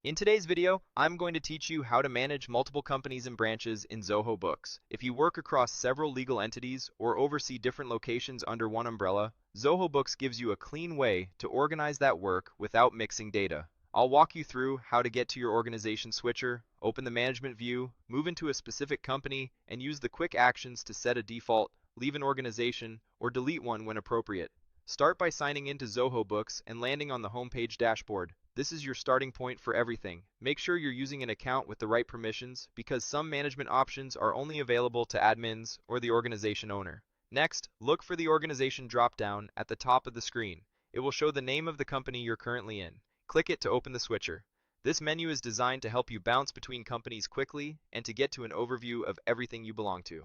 In today's video, I'm going to teach you how to manage multiple companies and branches in Zoho Books. If you work across several legal entities or oversee different locations under one umbrella, Zoho Books gives you a clean way to organize that work without mixing data. I'll walk you through how to get to your organization switcher, open the management view, move into a specific company, and use the quick actions to set a default, leave an organization, or delete one when appropriate. Start by signing into Zoho Books and landing on the homepage dashboard. This is your starting point for everything. Make sure you're using an account with the right permissions because some management options are only available to admins or the organization owner. Next, look for the organization drop-down at the top of the screen. It will show the name of the company you're currently in. Click it to open the switcher. This menu is designed to help you bounce between companies quickly and to get to an overview of everything you belong to.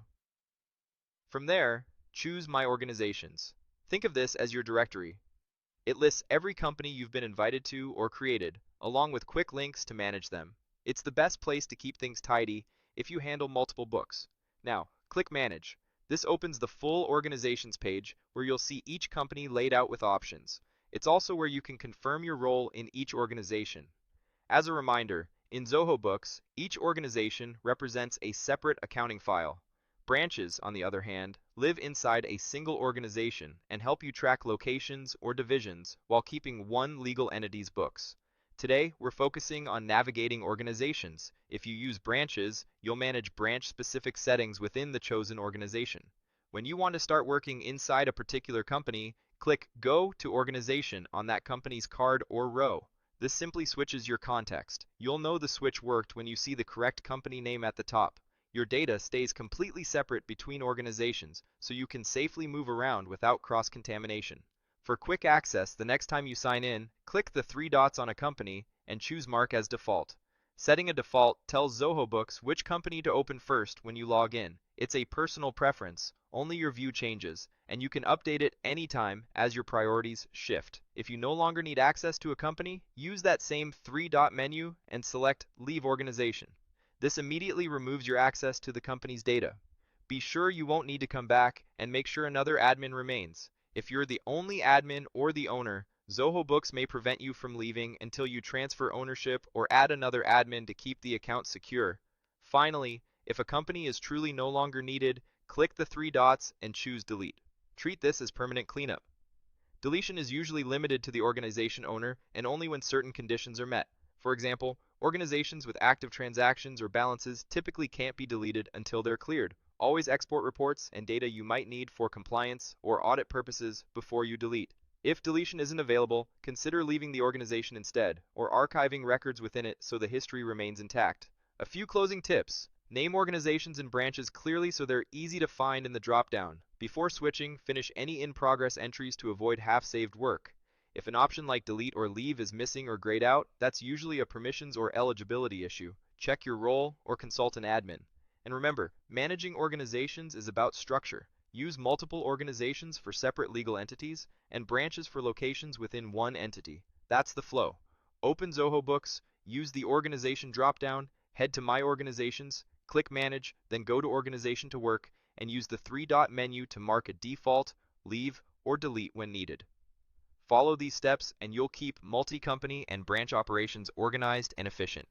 From there, choose My Organizations. Think of this as your directory. It lists every company you've been invited to or created, along with quick links to manage them. It's the best place to keep things tidy if you handle multiple books. Now, click Manage. This opens the full organizations page where you'll see each company laid out with options. It's also where you can confirm your role in each organization. As a reminder, in Zoho Books, each organization represents a separate accounting file. Branches, on the other hand, live inside a single organization and help you track locations or divisions while keeping one legal entity's books. Today, we're focusing on navigating organizations. If you use branches, you'll manage branch-specific settings within the chosen organization. When you want to start working inside a particular company, click Go to Organization on that company's card or row. This simply switches your context. You'll know the switch worked when you see the correct company name at the top. Your data stays completely separate between organizations, so you can safely move around without cross-contamination. For quick access, the next time you sign in, click the three dots on a company and choose Mark as default. Setting a default tells Zoho Books which company to open first when you log in. It's a personal preference, only your view changes, and you can update it anytime as your priorities shift. If you no longer need access to a company, use that same three-dot menu and select Leave Organization. This immediately removes your access to the company's data. Be sure you won't need to come back and make sure another admin remains. If you're the only admin or the owner, Zoho Books may prevent you from leaving until you transfer ownership or add another admin to keep the account secure. Finally, if a company is truly no longer needed, click the three dots and choose Delete. Treat this as permanent cleanup. Deletion is usually limited to the organization owner and only when certain conditions are met. For example, organizations with active transactions or balances typically can't be deleted until they're cleared. Always export reports and data you might need for compliance or audit purposes before you delete. If deletion isn't available, consider leaving the organization instead, or archiving records within it so the history remains intact. A few closing tips. Name organizations and branches clearly so they're easy to find in the drop-down. Before switching, finish any in-progress entries to avoid half-saved work. If an option like delete or leave is missing or grayed out, that's usually a permissions or eligibility issue. Check your role or consult an admin. And remember, managing organizations is about structure. Use multiple organizations for separate legal entities and branches for locations within one entity. That's the flow. Open Zoho Books, use the organization dropdown, head to My Organizations, click Manage, then go to Organization to work, and use the three-dot menu to mark a default, leave, or delete when needed. Follow these steps and you'll keep multi-company and branch operations organized and efficient.